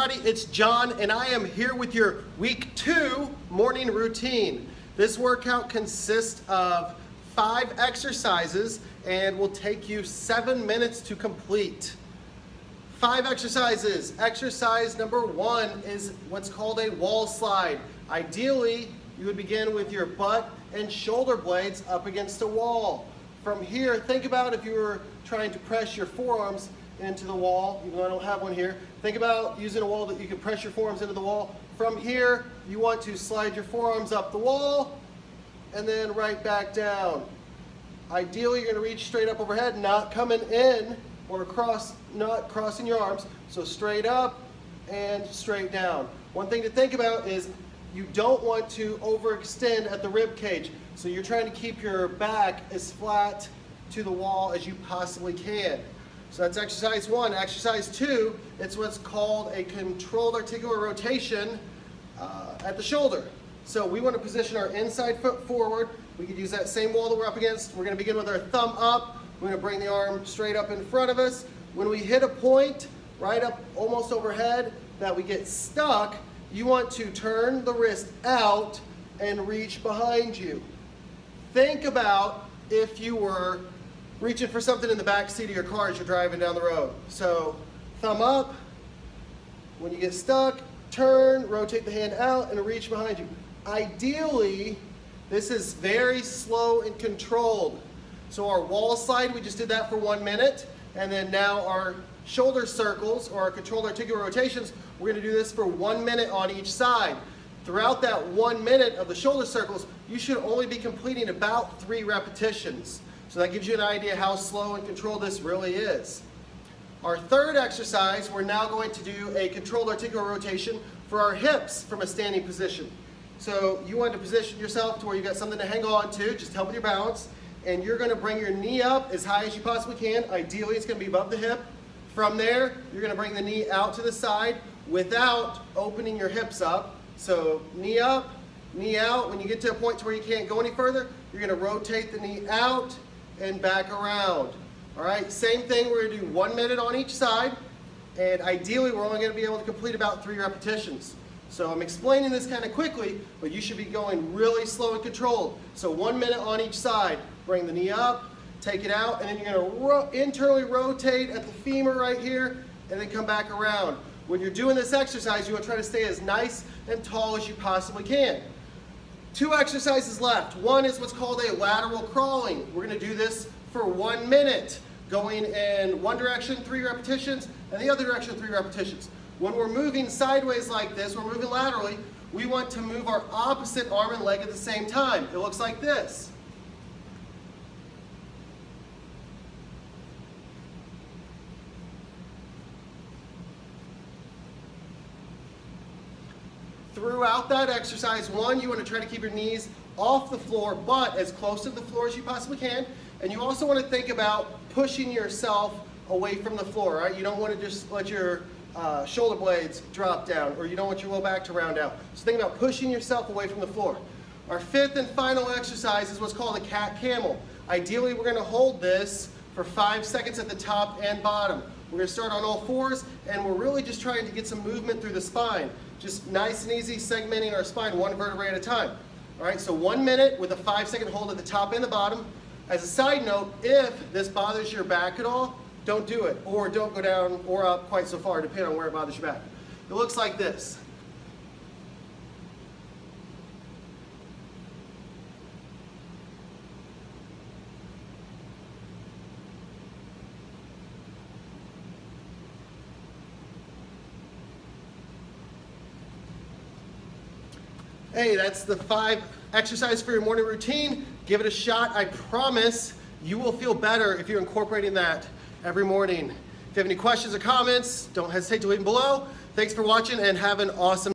everybody, it's John and I am here with your week 2 morning routine. This workout consists of 5 exercises and will take you 7 minutes to complete. 5 exercises. Exercise number 1 is what's called a wall slide. Ideally, you would begin with your butt and shoulder blades up against a wall. From here, think about if you were trying to press your forearms into the wall, even though I don't have one here. Think about using a wall that you can press your forearms into the wall. From here, you want to slide your forearms up the wall and then right back down. Ideally, you're going to reach straight up overhead, not coming in or across, not crossing your arms. So straight up and straight down. One thing to think about is you don't want to overextend at the rib cage. So you're trying to keep your back as flat to the wall as you possibly can. So that's exercise 1. Exercise 2, it's what's called a controlled articular rotation at the shoulder. So we want to position our inside foot forward. We could use that same wall that we're up against. We're going to begin with our thumb up. We're going to bring the arm straight up in front of us. When we hit a point right up almost overhead that we get stuck, you want to turn the wrist out and reach behind you. Think about if you were reaching for something in the back seat of your car as you're driving down the road. So thumb up. When you get stuck, turn, rotate the hand out, and reach behind you. Ideally, this is very slow and controlled. So our wall slide, we just did that for 1 minute. And then now our shoulder circles, or our controlled articular rotations, we're going to do this for 1 minute on each side. Throughout that 1 minute of the shoulder circles, you should only be completing about 3 repetitions. So that gives you an idea how slow and controlled this really is. Our third exercise, we're now going to do a controlled articular rotation for our hips from a standing position. So you want to position yourself to where you've got something to hang on to, just help with your balance. And you're going to bring your knee up as high as you possibly can. Ideally, it's going to be above the hip. From there, you're going to bring the knee out to the side without opening your hips up. So knee up, knee out. When you get to a point to where you can't go any further, you're going to rotate the knee out and back around. All right, same thing, we're going to do 1 minute on each side, and ideally we're only going to be able to complete about 3 repetitions. So I'm explaining this kind of quickly, but you should be going really slow and controlled. So 1 minute on each side. Bring the knee up, take it out, and then you're going to internally rotate at the femur right here, and then come back around. When you're doing this exercise, you want to try to stay as nice and tall as you possibly can. 2 exercises left. One is what's called a lateral crawling. We're going to do this for 1 minute, going in one direction, 3 repetitions, and the other direction, 3 repetitions. When we're moving sideways like this, we're moving laterally, we want to move our opposite arm and leg at the same time. It looks like this. Throughout that exercise, 1, you want to try to keep your knees off the floor, but as close to the floor as you possibly can. And you also want to think about pushing yourself away from the floor, right? You don't want to just let your shoulder blades drop down, or you don't want your low back to round out. So think about pushing yourself away from the floor. Our 5th and final exercise is what's called a cat camel. Ideally, we're going to hold this for 5 seconds at the top and bottom. We're going to start on all 4s, and we're really just trying to get some movement through the spine. Just nice and easy, segmenting our spine 1 vertebrae at a time. All right, so 1 minute with a 5-second hold at the top and the bottom. As a side note, if this bothers your back at all, don't do it, or don't go down or up quite so far, depending on where it bothers your back. It looks like this. Hey, that's the 5 exercises for your morning routine. Give it a shot. I promise you will feel better if you're incorporating that every morning. If you have any questions or comments, don't hesitate to leave them below. Thanks for watching and have an awesome day.